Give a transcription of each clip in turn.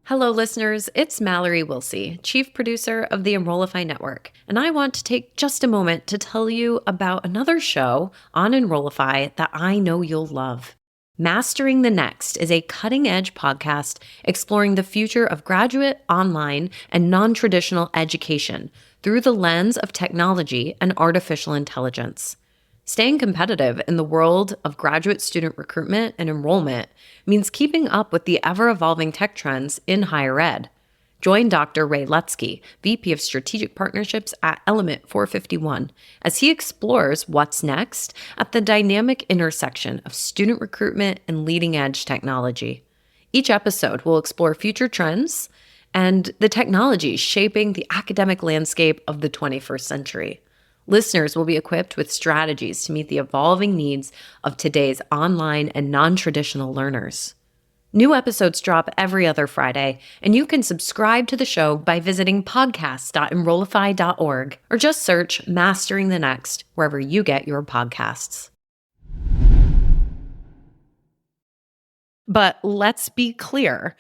Hello, listeners. It's Mallory Wilsey, Chief Producer of the Enrollify Network, and I want to take just a moment to tell you about another show on Enrollify that I know you'll love. Mastering the Next is a cutting-edge podcast exploring the future of graduate, online, and non-traditional education through the lens of technology and artificial intelligence. Staying competitive in the world of graduate student recruitment and enrollment means keeping up with the ever-evolving tech trends in higher ed. Join Dr. Ray Lutsky, VP of Strategic Partnerships at Element 451, as he explores what's next at the dynamic intersection of student recruitment and leading-edge technology. Each episode will explore future trends and the technologies shaping the academic landscape of the 21st century. Listeners will be equipped with strategies to meet the evolving needs of today's online and non-traditional learners. New episodes drop every other Friday, and you can subscribe to the show by visiting podcast.enrollify.org or just search Mastering the Next wherever you get your podcasts. But let's be clear.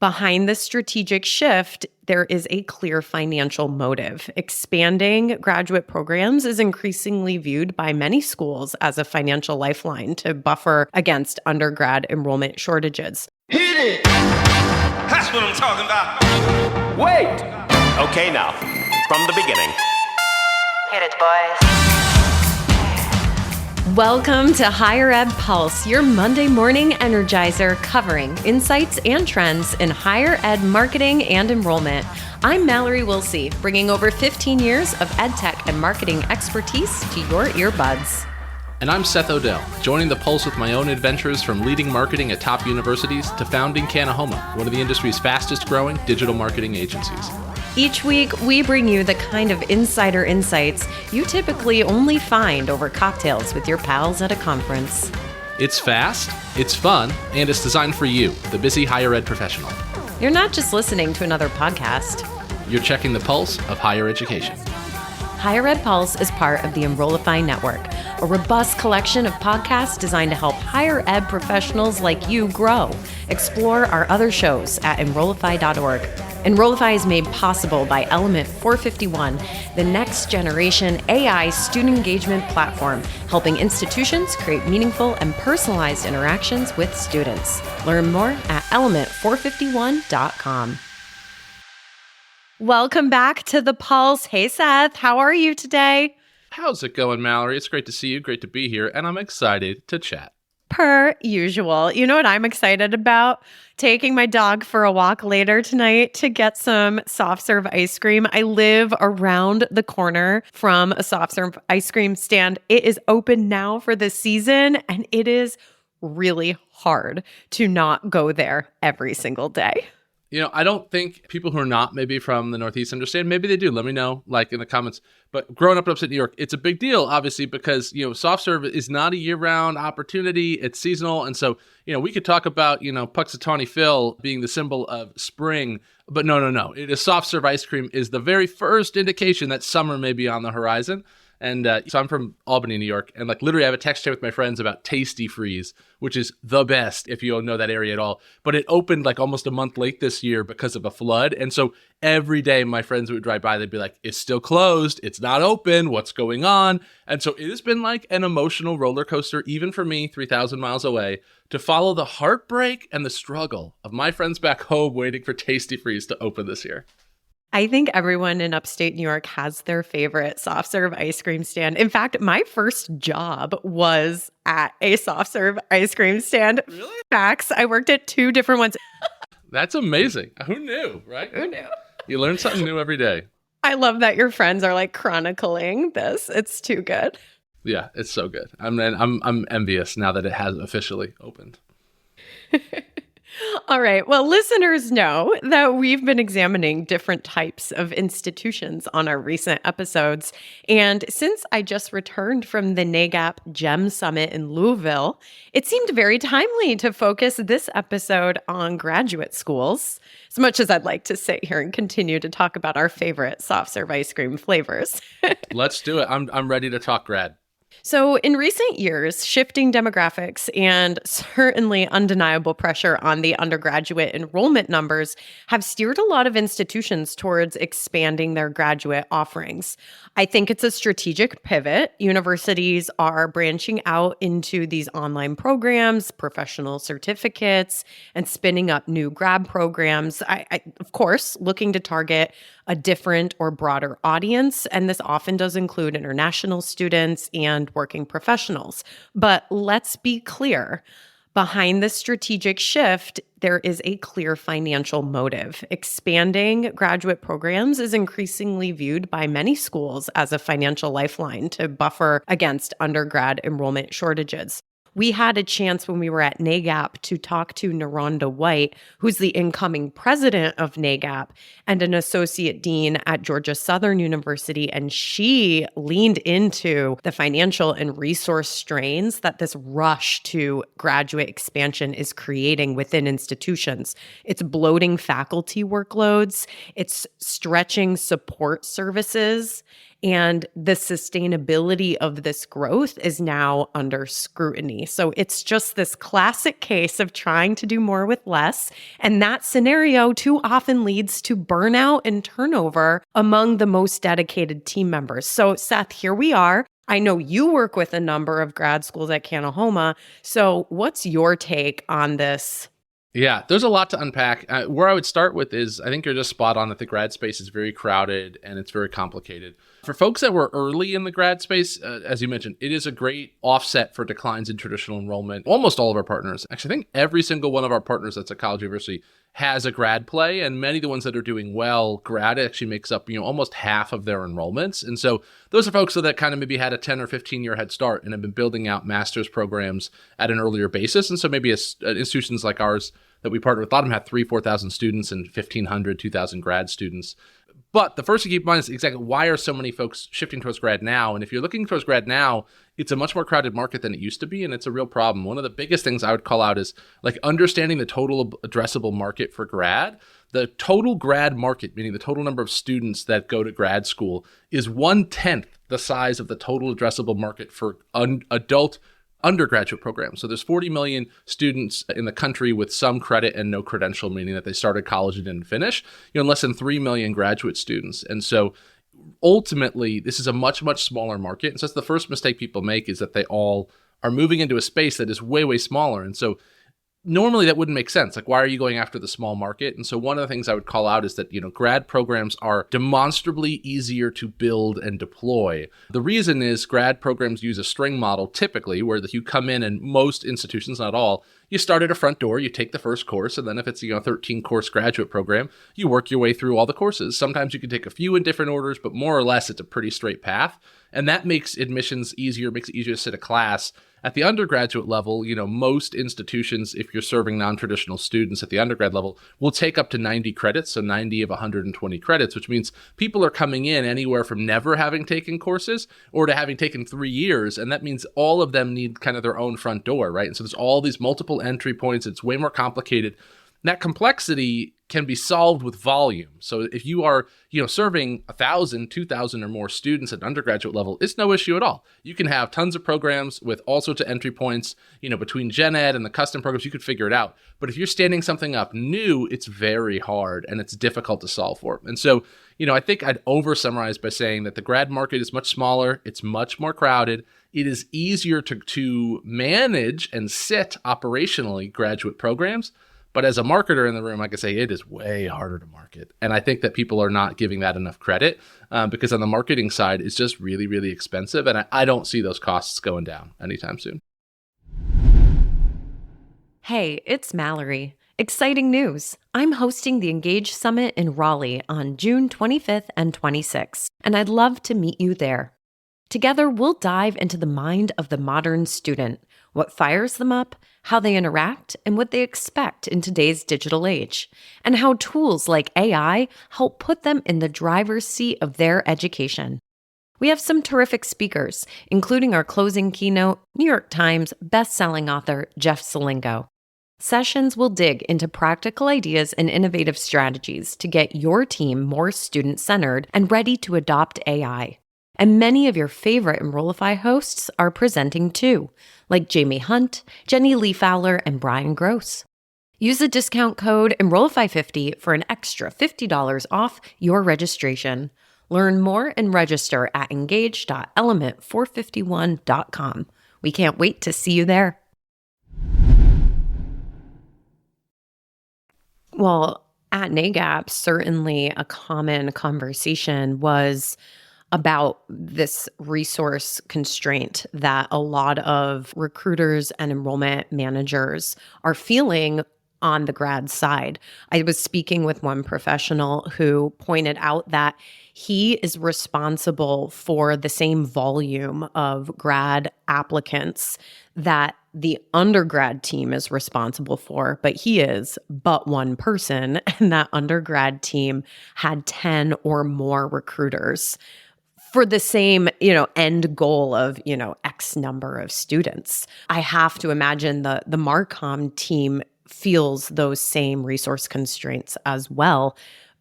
Behind this strategic shift, there is a clear financial motive. Expanding graduate programs is increasingly viewed by many schools as a financial lifeline to buffer against undergrad enrollment shortages. Hit it! That's what I'm talking about. Wait! Okay, now, from the beginning. Hit it, boys. Welcome to Higher Ed Pulse, your Monday morning energizer covering insights and trends in higher ed marketing and enrollment. I'm Mallory Wilsey, bringing over 15 years of ed tech and marketing expertise to your earbuds. And I'm Seth Odell, joining the Pulse with my own adventures from leading marketing at top universities to founding Kanahoma, one of the industry's fastest growing digital marketing agencies. Each week, we bring you the kind of insider insights you typically only find over cocktails with your pals at a conference. It's fast, it's fun, and it's designed for you, the busy higher ed professional. You're not just listening to another podcast. You're checking the pulse of higher education. Higher Ed Pulse is part of the Enrollify Network, a robust collection of podcasts designed to help higher ed professionals like you grow. Explore our other shows at enrollify.org. Enrollify is made possible by Element 451, the next generation AI student engagement platform, helping institutions create meaningful and personalized interactions with students. Learn more at element451.com. Welcome back to The Pulse. Hey, Seth, how are you today? How's it going, Mallory? It's great to see you, great to be here, and I'm excited to chat. Per usual. You know what I'm excited about? Taking my dog for a walk later tonight to get some soft serve ice cream. I live around the corner from a soft serve ice cream stand. It is open now for the season, and it is really hard to not go there every single day. You know, I don't think people who are not maybe from the Northeast understand. Maybe they do. Let me know, like in the comments. But growing up in upstate New York, it's a big deal, obviously, because, soft serve is not a year-round opportunity. It's seasonal. And so, we could talk about, Puxatawny Phil being the symbol of spring. But no. It is soft serve ice cream is the very first indication that summer may be on the horizon. And so I'm from Albany, New York, and literally I have a text chat with my friends about Tasty Freeze, which is the best if you don't know that area at all. But it opened almost a month late this year because of a flood. And so every day my friends would drive by, they'd be like, it's still closed. It's not open. What's going on? And so it has been an emotional roller coaster, even for me, 3,000 miles away, to follow the heartbreak and the struggle of my friends back home waiting for Tasty Freeze to open this year. I think everyone in upstate New York has their favorite soft serve ice cream stand. In fact, my first job was at a soft serve ice cream stand. Really? Facts. I worked at 2 different ones. That's amazing. Who knew, right? Who knew? You learn something new every day. I love that your friends are chronicling this. It's too good. Yeah, it's so good. I'm envious now that it has officially opened. All right. Well, listeners know that we've been examining different types of institutions on our recent episodes. And since I just returned from the NAGAP GEM Summit in Louisville, it seemed very timely to focus this episode on graduate schools, as much as I'd like to sit here and continue to talk about our favorite soft serve ice cream flavors. Let's do it. I'm ready to talk grad. So, in recent years, shifting demographics and certainly undeniable pressure on the undergraduate enrollment numbers have steered a lot of institutions towards expanding their graduate offerings. I think it's a strategic pivot. Universities are branching out into these online programs, professional certificates, and spinning up new grad programs. Of course, looking to target a different or broader audience. And this often does include international students and working professionals. But let's be clear. Behind this strategic shift, there is a clear financial motive. Expanding graduate programs is increasingly viewed by many schools as a financial lifeline to buffer against undergrad enrollment shortages. We had a chance when we were at NAGAP to talk to Naronda White, who's the incoming president of NAGAP and an associate dean at Georgia Southern University. And she leaned into the financial and resource strains that this rush to graduate expansion is creating within institutions. It's bloating faculty workloads, it's stretching support services, and the sustainability of this growth is now under scrutiny. So it's just this classic case of trying to do more with less. And that scenario too often leads to burnout and turnover among the most dedicated team members. So Seth, here we are. I know you work with a number of grad schools at Kanahoma. So what's your take on this? Yeah, there's a lot to unpack. Where I would start with is I think you're just spot on that the grad space is very crowded and it's very complicated. For folks that were early in the grad space, as you mentioned, it is a great offset for declines in traditional enrollment. Almost all of our partners, actually, I think every single one of our partners that's a college university has a grad play, and many of the ones that are doing well, grad actually makes up, almost half of their enrollments. And so those are folks that kind of maybe had a 10 or 15 year head start and have been building out master's programs at an earlier basis. And so maybe institutions like ours that we partner with, a lot of them have 4,000 students and 1,500, 2,000 grad students. But the first to keep in mind is exactly why are so many folks shifting towards grad now? And if you're looking towards grad now, it's a much more crowded market than it used to be, and it's a real problem. One of the biggest things I would call out is like understanding the total addressable market for grad. The total grad market, meaning the total number of students that go to grad school, is 1/10 the size of the total addressable market for adult undergraduate programs. So there's 40 million students in the country with some credit and no credential, meaning that they started college and didn't finish, and less than 3 million graduate students. And so ultimately, this is a much, much smaller market. And so that's the first mistake people make, is that they all are moving into a space that is way, way smaller. And so normally that wouldn't make sense. Like, why are you going after the small market? And so one of the things I would call out is that, grad programs are demonstrably easier to build and deploy. The reason is grad programs use a string model typically, where you come in and most institutions, not all, you start at a front door, you take the first course, and then if it's a 13-course graduate program, you work your way through all the courses. Sometimes you can take a few in different orders, but more or less it's a pretty straight path. And that makes admissions easier, makes it easier to sit a class. At the undergraduate level, most institutions, if you're serving non-traditional students at the undergrad level, will take up to 90 credits, so 90 of 120 credits, which means people are coming in anywhere from never having taken courses or to having taken 3 years, and that means all of them need kind of their own front door, right? And so there's all these multiple entry points. It's way more complicated. That complexity can be solved with volume. So if you are, serving 1,000, 2,000 or more students at undergraduate level, it's no issue at all. You can have tons of programs with all sorts of entry points, between gen ed and the custom programs, you could figure it out. But if you're standing something up new, it's very hard and it's difficult to solve for. And so, I think I'd oversummarize by saying that the grad market is much smaller. It's much more crowded. It is easier to manage and sit operationally graduate programs. But as a marketer in the room, I can say it is way harder to market. And I think that people are not giving that enough credit because on the marketing side, it's just really, really expensive. And I don't see those costs going down anytime soon. Hey, it's Mallory. Exciting news. I'm hosting the Engage Summit in Raleigh on June 25th and 26th, and I'd love to meet you there. Together, we'll dive into the mind of the modern student, what fires them up, how they interact, and what they expect in today's digital age, and how tools like AI help put them in the driver's seat of their education. We have some terrific speakers, including our closing keynote, New York Times best-selling author Jeff Selingo. Sessions will dig into practical ideas and innovative strategies to get your team more student-centered and ready to adopt AI. And many of your favorite Enrollify hosts are presenting too, like Jamie Hunt, Jenny Lee Fowler, and Brian Gross. Use the discount code Enrollify50 for an extra $50 off your registration. Learn more and register at engage.element451.com. We can't wait to see you there. Well, at NAGAP, certainly a common conversation was about this resource constraint that a lot of recruiters and enrollment managers are feeling on the grad side. I was speaking with one professional who pointed out that he is responsible for the same volume of grad applicants that the undergrad team is responsible for, but he is but one person, and that undergrad team had 10 or more recruiters for the same, end goal of, X number of students. I have to imagine the Marcom team feels those same resource constraints as well.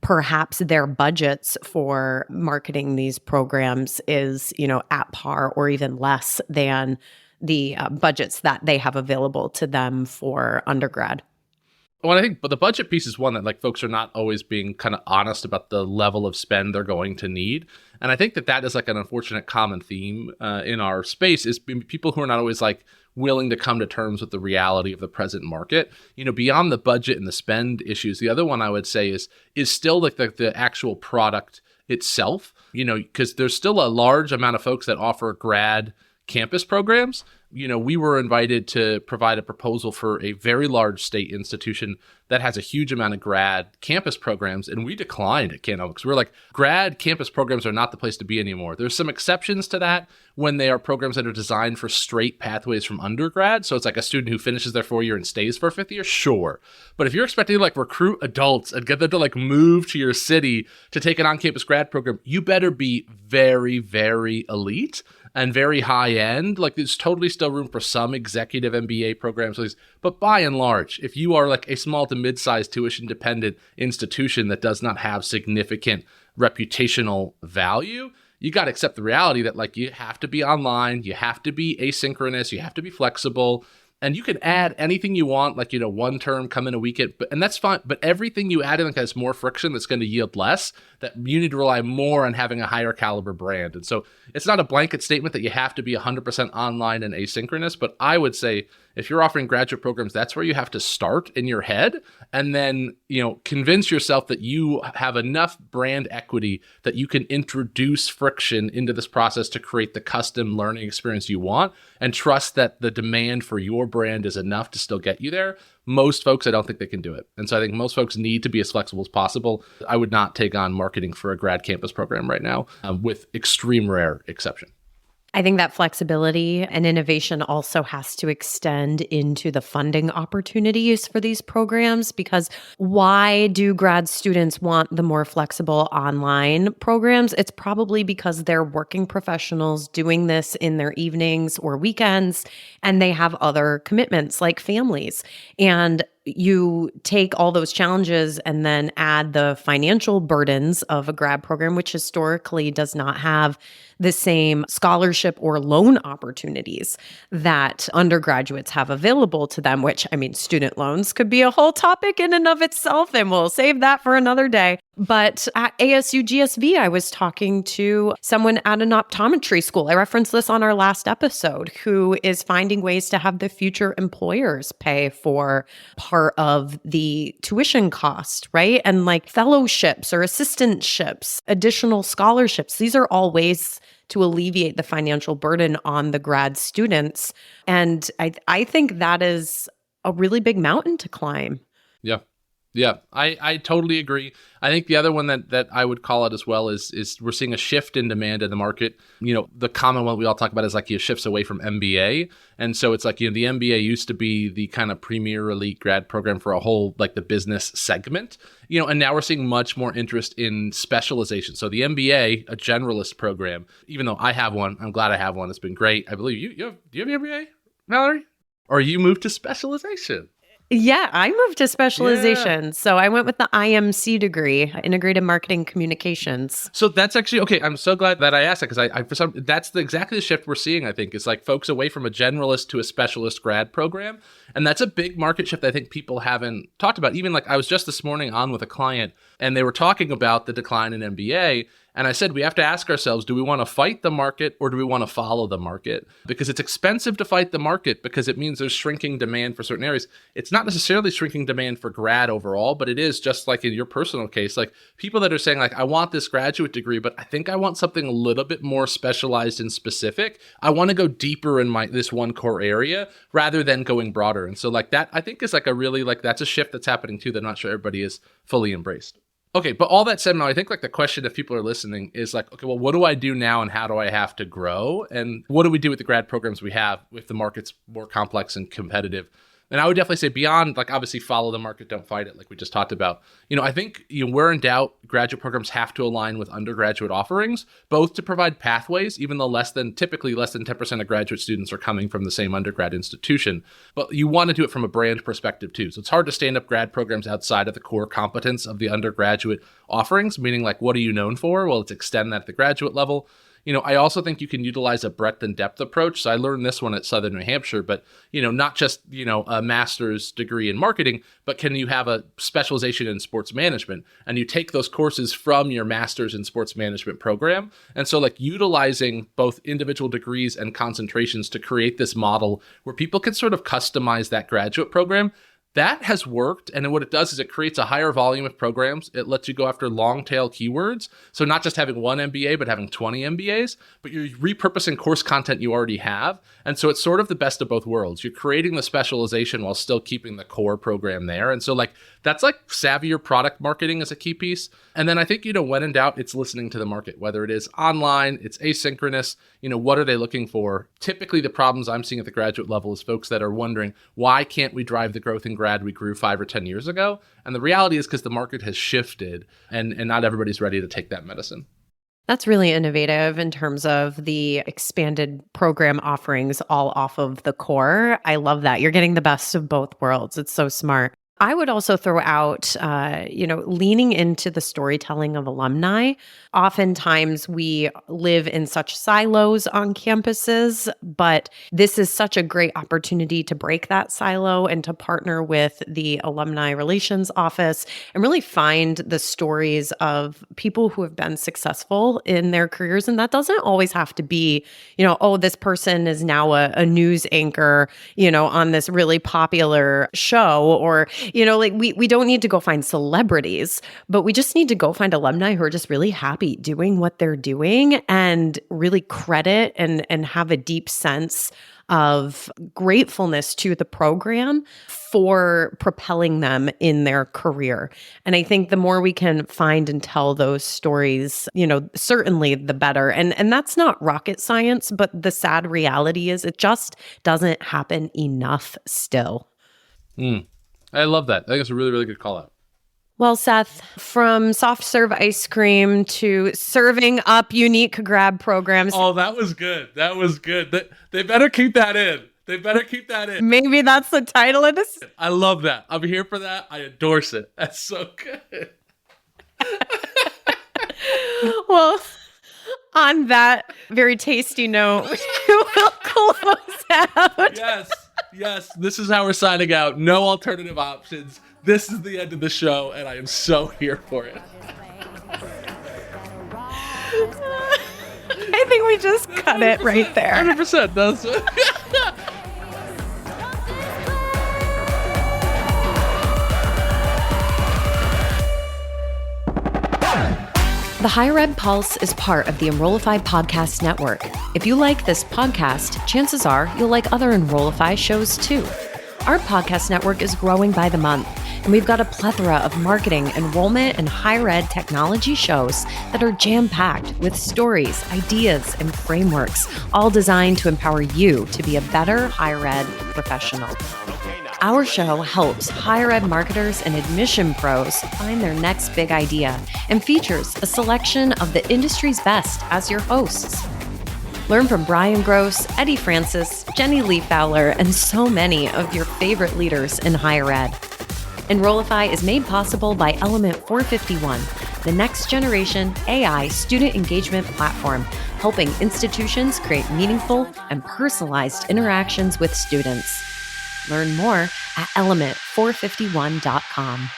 Perhaps their budgets for marketing these programs is, at par or even less than the budgets that they have available to them for undergrad. Well, I think, but the budget piece is one that like folks are not always being kind of honest about the level of spend they're going to need. And I think that is like an unfortunate common theme in our space is people who are not always like willing to come to terms with the reality of the present market. Beyond the budget and the spend issues, the other one I would say is still like the actual product itself, because there's still a large amount of folks that offer grad campus programs. We were invited to provide a proposal for a very large state institution that has a huge amount of grad campus programs, and we declined at Cano because we're like, grad campus programs are not the place to be anymore. There's some exceptions to that when they are programs that are designed for straight pathways from undergrad. So it's like a student who finishes their 4-year and stays for a 5th year, sure. But if you're expecting to like recruit adults and get them to like move to your city to take an on-campus grad program, you better be very, very elite and very high end. Like there's totally still room for some executive MBA programs, but by and large, if you are like a small to mid-sized tuition dependent institution that does not have significant reputational value, you got to accept the reality that like you have to be online, you have to be asynchronous, you have to be flexible. And you can add anything you want, like, one term, come in a weekend, and that's fine. But everything you add in has more friction that's going to yield less, that you need to rely more on having a higher caliber brand. And so it's not a blanket statement that you have to be 100% online and asynchronous, but I would say if you're offering graduate programs, that's where you have to start in your head. And then, convince yourself that you have enough brand equity that you can introduce friction into this process to create the custom learning experience you want, and trust that the demand for your brand is enough to still get you there. Most folks, I don't think they can do it. And so I think most folks need to be as flexible as possible. I would not take on marketing for a grad campus program right now, with extreme rare exception. I think that flexibility and innovation also has to extend into the funding opportunities for these programs, because why do grad students want the more flexible online programs? It's probably because they're working professionals doing this in their evenings or weekends, and they have other commitments like families. And you take all those challenges and then add the financial burdens of a grad program, which historically does not have the same scholarship or loan opportunities that undergraduates have available to them, which, student loans could be a whole topic in and of itself, and we'll save that for another day. But at ASU GSV, I was talking to someone at an optometry school. I referenced this on our last episode, who is finding ways to have the future employers pay for part of the tuition cost, right? And like fellowships or assistantships, additional scholarships. These are all ways to alleviate the financial burden on the grad students. And I think that is a really big mountain to climb. Yeah, I totally agree. I think the other one that I would call it as well is we're seeing a shift in demand in the market. The common one we all talk about is like shifts away from MBA. And so it's like, the MBA used to be the kind of premier elite grad program for a whole, like the business segment, and now we're seeing much more interest in specialization. So the MBA, a generalist program, even though I have one, I'm glad I have one. It's been great. I believe do you have an MBA, Mallory? Or you moved to specialization? Yeah, I moved to specialization. So I went with the IMC degree, Integrated Marketing Communications. So that's actually okay. I'm so glad that I asked that because that's exactly the shift we're seeing. I think is like folks away from a generalist to a specialist grad program, and that's a big market shift. I think people haven't talked about. Even like I was just this morning on with a client, and they were talking about the decline in MBA. And I said, we have to ask ourselves, do we want to fight the market or do we want to follow the market? Because it's expensive to fight the market because it means there's shrinking demand for certain areas. It's not necessarily shrinking demand for grad overall, but it is just like in your personal case, like people that are saying like, I want this graduate degree, but I think I want something a little bit more specialized and specific. I want to go deeper in this one core area rather than going broader. And so like that, I think is like a really like, that's a shift that's happening too that I'm not sure everybody is fully embraced. Okay, but all that said, now I think like the question if people are listening is like, okay, well, what do I do now and how do I have to grow? And what do we do with the grad programs we have if the market's more complex and competitive? And I would definitely say beyond, like, obviously follow the market, don't fight it, like we just talked about. I think, where in doubt, graduate programs have to align with undergraduate offerings, both to provide pathways, even though typically less than 10% of graduate students are coming from the same undergrad institution. But you want to do it from a brand perspective too. So it's hard to stand up grad programs outside of the core competence of the undergraduate offerings, meaning like, what are you known for? Well, let's extend that at the graduate level. I also think you can utilize a breadth and depth approach. So I learned this one at Southern New Hampshire, but, not just, a master's degree in marketing, but can you have a specialization in sports management? And you take those courses from your master's in sports management program. And so like utilizing both individual degrees and concentrations to create this model where people can sort of customize that graduate program. That has worked, and what it does is it creates a higher volume of programs. It lets you go after long tail keywords. So not just having one MBA, but having 20 MBAs, but you're repurposing course content you already have. And so it's sort of the best of both worlds. You're creating the specialization while still keeping the core program there. And so like that's like savvier product marketing is a key piece. And then I think, when in doubt, it's listening to the market, whether it is online, it's asynchronous, what are they looking for? Typically the problems I'm seeing at the graduate level is folks that are wondering, why can't we drive the growth in grad we grew 5 or 10 years ago? And the reality is because the market has shifted and not everybody's ready to take that medicine. That's really innovative in terms of the expanded program offerings all off of the core. I love that. You're getting the best of both worlds. It's so smart. I would also throw out, leaning into the storytelling of alumni. Oftentimes we live in such silos on campuses, but this is such a great opportunity to break that silo and to partner with the Alumni Relations Office and really find the stories of people who have been successful in their careers. And that doesn't always have to be, this person is now a news anchor, on this really popular show, or we don't need to go find celebrities, but we just need to go find alumni who are just really happy doing what they're doing and really credit and have a deep sense of gratefulness to the program for propelling them in their career. And I think the more we can find and tell those stories, certainly the better. And that's not rocket science, but the sad reality is it just doesn't happen enough still. I love that. I think it's a really, really good call out. Well, Seth, from soft serve ice cream to serving up unique grad programs. Oh, that was good. That was good. They better keep that in. Maybe that's the title of this. I love that. I'm here for that. I endorse it. That's so good. Well, on that very tasty note, we will close out. Yes. This is how we're signing out. No alternative options. This is the end of the show, and I am so here for it. I think we just cut it right there. 100%. That's it. The Higher Ed Pulse is part of the Enrollify Podcast Network. If you like this podcast, chances are you'll like other Enrollify shows too. Our podcast network is growing by the month, and we've got a plethora of marketing, enrollment, and higher ed technology shows that are jam-packed with stories, ideas, and frameworks, all designed to empower you to be a better higher ed professional. Our show helps higher ed marketers and admission pros find their next big idea and features a selection of the industry's best as your hosts. Learn from Brian Gross, Eddie Francis, Jenny Lee Fowler, and so many of your favorite leaders in higher ed. Enrollify is made possible by Element 451, the next generation AI student engagement platform, helping institutions create meaningful and personalized interactions with students. Learn more at element451.com.